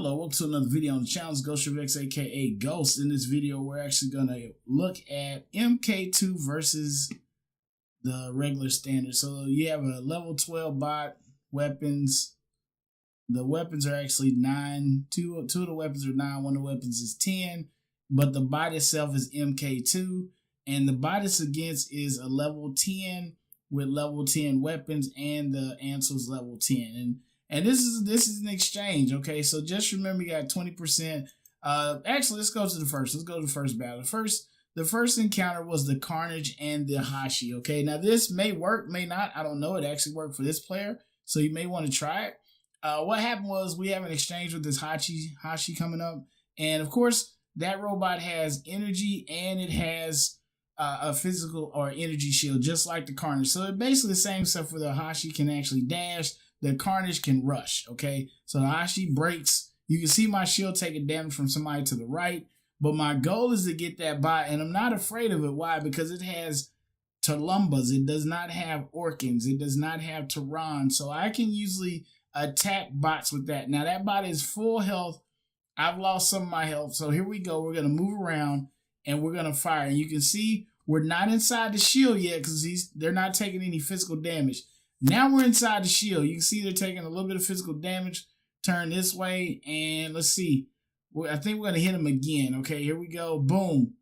Hello, welcome to another video on the channel. It's GHOSTDRIFTX, aka Ghost. In this video, we're actually gonna look at MK2 versus the regular standard. So you have a level 12 bot, weapons. The weapons are actually 9. Two of the weapons are 9, one of the weapons is 10, but the bot itself is MK2, and the bot it's against is a level 10 with level 10 weapons, and the answer's level 10. And this is an exchange, okay? So just remember, you got 20%. Actually, let's go to the first. Let's go to the first battle. The first encounter was the Carnage and the Hashi, okay? Now, this may work, may not. I don't know. It actually worked for this player, so you may want to try it. What happened was we have an exchange with this Hashi coming up. And, of course, that robot has energy, and it has a physical or energy shield, just like the Carnage. So it's basically the same stuff for the Hashi can actually dash. The Carnage can rush, okay? So the Hashi breaks. You can see my shield taking damage from somebody to the right. But my goal is to get that bot, and I'm not afraid of it. Why? Because it has Talumbas. It does not have Orkans. It does not have Tehran. So I can usually attack bots with that. Now that bot is full health. I've lost some of my health. So here we go. We're going to move around, and we're going to fire. And you can see we're not inside the shield yet because they're not taking any physical damage. Now we're inside the shield. You can see they're taking a little bit of physical damage. Turn this way, and let's see. I think we're going to hit them again. Okay, here we go. Boom.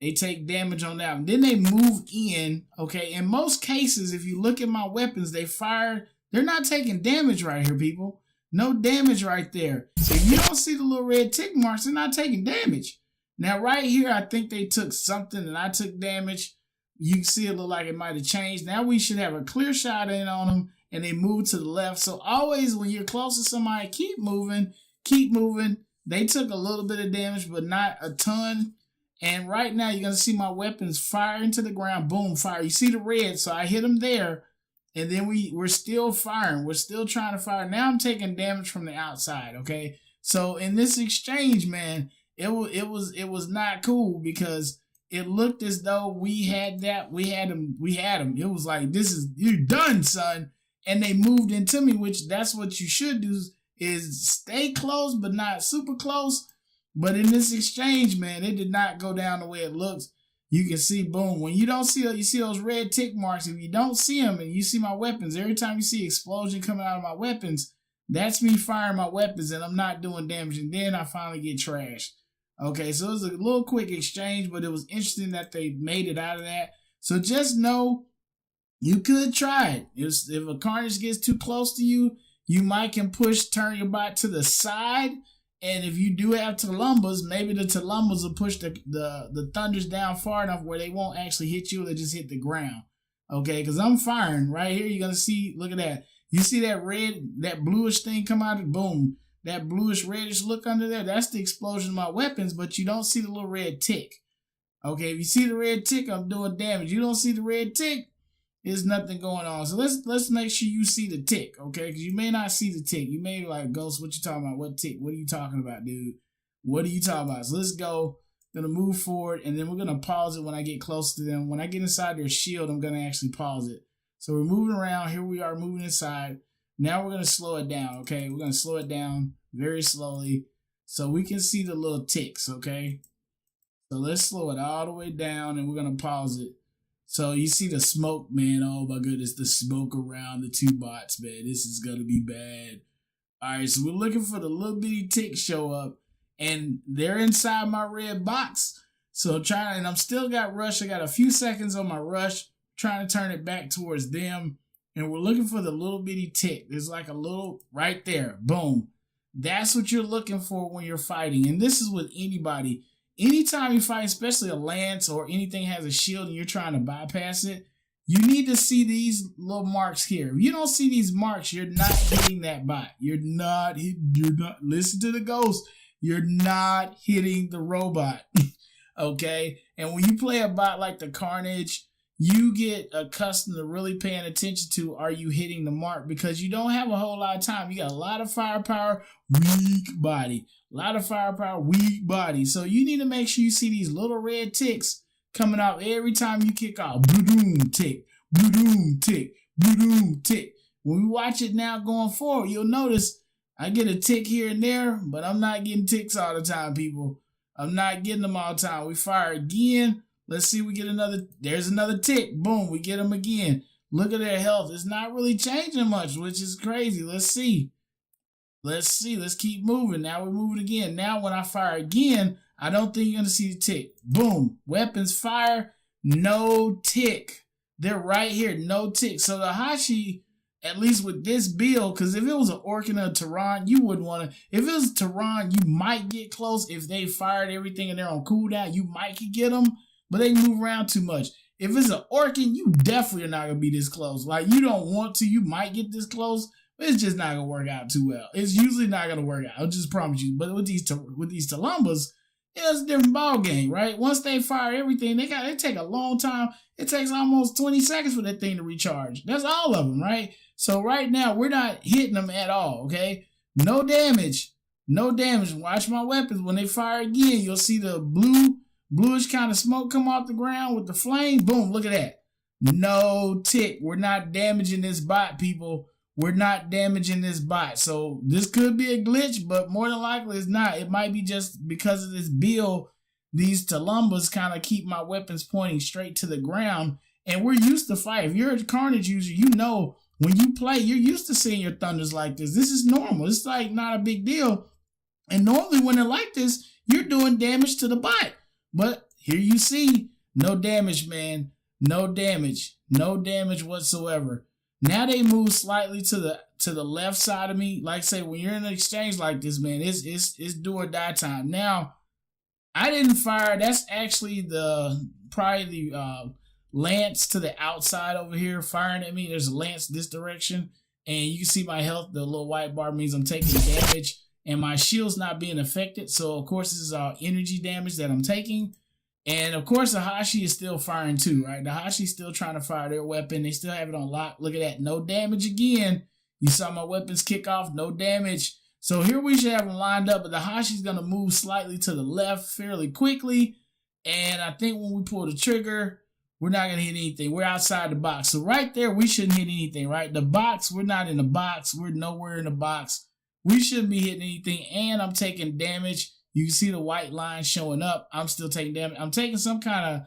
They take damage on that one. Then they move in. Okay, in most cases, if you look at my weapons, they fire. They're not taking damage right here, people. No damage right there. So if you don't see the little red tick marks, they're not taking damage. Now, right here, I think they took something, and I took damage. You can see it look like it might have changed. Now we should have a clear shot in on them, and they move to the left. So always when you're close to somebody, keep moving, keep moving. They took a little bit of damage, but not a ton. And right now you're going to see my weapons fire into the ground. Boom, fire. You see the red, so I hit them there. And then we're still firing. We're still trying to fire. Now I'm taking damage from the outside, okay? So in this exchange, man, it was not cool because it looked as though we had that. We had him. It was like, you're done, son. And they moved into me, which that's what you should do, is stay close, but not super close. But in this exchange, man, it did not go down the way it looks. You can see, boom, when you don't see, you see those red tick marks. If you don't see them and you see my weapons, every time you see explosion coming out of my weapons, that's me firing my weapons and I'm not doing damage. And then I finally get trashed. Okay, so it was a little quick exchange, but it was interesting that they made it out of that. So just know you could try it. If a Carnage gets too close to you, you might can turn your bot to the side. And if you do have Talumbas, maybe the Talumbas will push the Thunders down far enough where they won't actually hit you, they just hit the ground. Okay, because I'm firing right here. You're going to see, look at that. You see that red, that bluish thing come out of boom. That bluish reddish look under there, that's the explosion of my weapons, but you don't see the little red tick. Okay, if you see the red tick, I'm doing damage. You don't see the red tick, there's nothing going on. So let's make sure you see the tick, okay? Because you may not see the tick. You may be like, Ghost, what you talking about? What tick? What are you talking about, dude? What are you talking about? So let's go. Gonna move forward, and then we're gonna pause it when I get close to them. When I get inside their shield, I'm gonna actually pause it. So we're moving around. Here we are moving inside. Now we're going to slow it down, okay? We're going to slow it down very slowly so we can see the little ticks, okay? So let's slow it all the way down, and we're going to pause it. So you see the smoke, man. Oh, my goodness, the smoke around the two bots, man. This is going to be bad. All right, so we're looking for the little bitty ticks show up, and they're inside my red box. So and I'm still got rush. I got a few seconds on my rush, trying to turn it back towards them. And we're looking for the little bitty tick. There's like a little right there. Boom. That's what you're looking for when you're fighting. And this is with anybody. Anytime you fight, especially a lance or anything has a shield and you're trying to bypass it, you need to see these little marks here. If you don't see these marks, you're not hitting that bot. You're not, listen to the Ghost. You're not hitting the robot. Okay? And when you play a bot like the Carnage, you get accustomed to really paying attention to, are you hitting the mark? Because you don't have a whole lot of time. You got a lot of firepower, weak body. A lot of firepower, weak body. So you need to make sure you see these little red ticks coming out every time you kick off. Boom, tick, boom, tick, boom, tick. When we watch it now going forward, you'll notice I get a tick here and there, but I'm not getting ticks all the time, people. I'm not getting them all the time. We fire again. Let's see, we get another. There's another tick. Boom, we get them again. Look at their health. It's not really changing much, which is crazy. Let's see. Let's see. Let's keep moving. Now we're moving again. Now when I fire again, I don't think you're going to see the tick. Boom. Weapons fire. No tick. They're right here. No tick. So the Hashi, at least with this build, because if it was an Orc and a Tehran, you wouldn't want to. If it was Tehran, you might get close. If they fired everything and they're on cooldown, you might could get them, but they move around too much. If it's an Orkin, you definitely are not going to be this close. Like, you don't want to. You might get this close, but it's just not going to work out too well. It's usually not going to work out. I'll just promise you. But with these Talambas, it's a different ball game, right? Once they fire everything, they take a long time. It takes almost 20 seconds for that thing to recharge. That's all of them, right? So right now, we're not hitting them at all, okay? No damage. No damage. Watch my weapons. When they fire again, you'll see the bluish kind of smoke come off the ground with the flame. Boom, look at that. No tick. We're not damaging this bot, people. We're not damaging this bot. So this could be a glitch, but more than likely it's not. It might be just because of this build. These Talambas kind of keep my weapons pointing straight to the ground. And we're used to fight. If you're a Carnage user, you know when you play, you're used to seeing your thunders like this. This is normal. It's like not a big deal. And normally when they're like this, you're doing damage to the bot. But here you see, no damage, man. No damage. No damage whatsoever. Now they move slightly to the left side of me. Like I say, when you're in an exchange like this, man, it's do or die time. Now, I didn't fire. That's actually probably the lance to the outside over here firing at me. There's a lance this direction. And you can see my health. The little white bar means I'm taking damage. And my shield's not being affected. So, of course, this is all energy damage that I'm taking. And, of course, the Hashi is still firing too, right? The Hashi's still trying to fire their weapon. They still have it on lock. Look at that. No damage again. You saw my weapons kick off. No damage. So here we should have them lined up. But the Hashi's going to move slightly to the left fairly quickly. And I think when we pull the trigger, we're not going to hit anything. We're outside the box. So right there, we shouldn't hit anything, right? The box, we're not in the box. We're nowhere in the box. We shouldn't be hitting anything, and I'm taking damage. You can see the white line showing up. I'm still taking damage. I'm taking some kind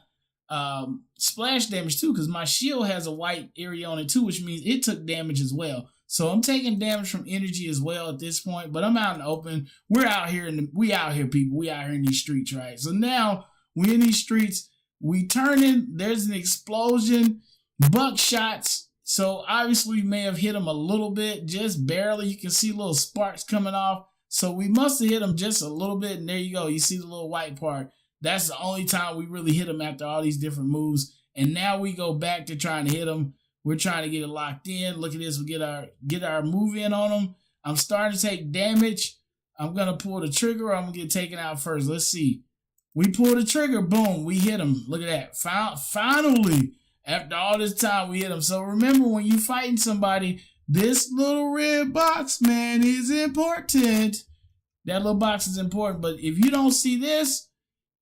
of splash damage too, because my shield has a white area on it too, which means it took damage as well. So I'm taking damage from energy as well at this point, but I'm out in the open. We're out here we out here, people. We out here in these streets, right? So now we're in these streets. We turning. There's an explosion. Buckshots. So obviously we may have hit him a little bit, just barely. You can see little sparks coming off. So we must have hit him just a little bit. And there you go. You see the little white part. That's the only time we really hit him after all these different moves. And now we go back to trying to hit him. We're trying to get it locked in. Look at this. We get our move in on him. I'm starting to take damage. I'm going to pull the trigger or I'm going to get taken out first. Let's see. We pull the trigger. Boom. We hit him. Look at that. Finally. After all this time, we hit them. So remember, when you fighting somebody, this little red box, man, is important. That little box is important. But if you don't see this,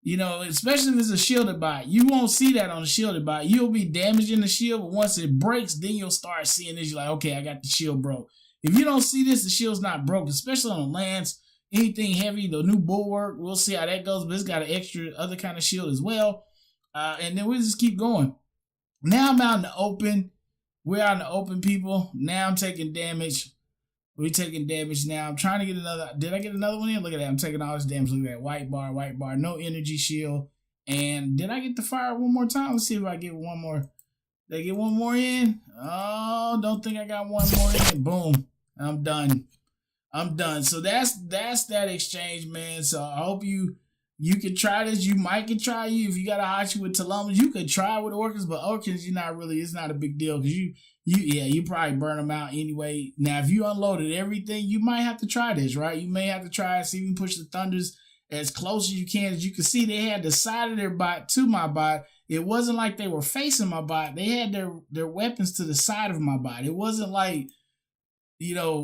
you know, especially if it's a shielded bot, you won't see that on a shielded bot. You'll be damaging the shield, but once it breaks, then you'll start seeing this. You're like, okay, I got the shield broke. If you don't see this, the shield's not broke, especially on a lance. Anything heavy, the new bulwark, we'll see how that goes. But it's got an extra other kind of shield as well. And then we'll just keep going. Now I'm out in the open. We're out in the open, people. Now I'm taking damage. We're taking damage now. I'm trying to get another. Did I get another one in? Look at that. I'm taking all this damage. Look at that. White bar. No energy shield. And did I get the fire one more time? Let's see if I get one more. Did I get one more in? Oh, don't think I got one more in. Boom. I'm done. So that's that exchange, man. So I hope you can try this. You might can try you. If you got a Hachi with Talamas, you could try with Orcas, but Orcas, it's not a big deal because you probably burn them out anyway. Now, if you unloaded everything, you might have to try this, right? You may have to try it, see if you can push the Thunders as close as you can. As you can see, they had the side of their bot to my bot. It wasn't like they were facing my bot. They had their weapons to the side of my bot. It wasn't like,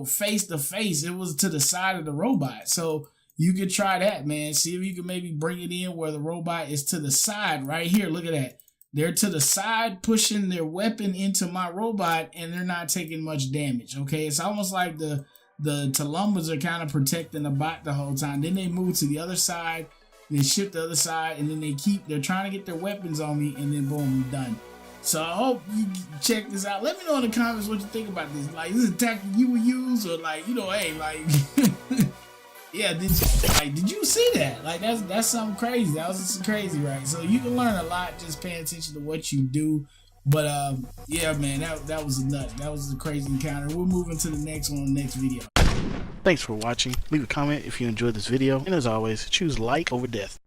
face to face. It was to the side of the robot. So you could try that, man. See if you can maybe bring it in where the robot is to the side right here. Look at that. They're to the side pushing their weapon into my robot and they're not taking much damage, okay? It's almost like the the Tulumbas are kind of protecting the bot the whole time. Then they move to the other side, then shift the other side, and then they're trying to get their weapons on me, and then boom, I'm done. So I hope you check this out. Let me know in the comments what you think about this. Like, is this a tactic you would use, or like, you know, hey, like, yeah, did you see that? Like, that's something crazy. That was crazy, right? So you can learn a lot just paying attention to what you do. But yeah, man, that was a nut. That was a crazy encounter. We're moving to the next one in the next video. Thanks for watching. Leave a comment if you enjoyed this video, and as always, choose like over death.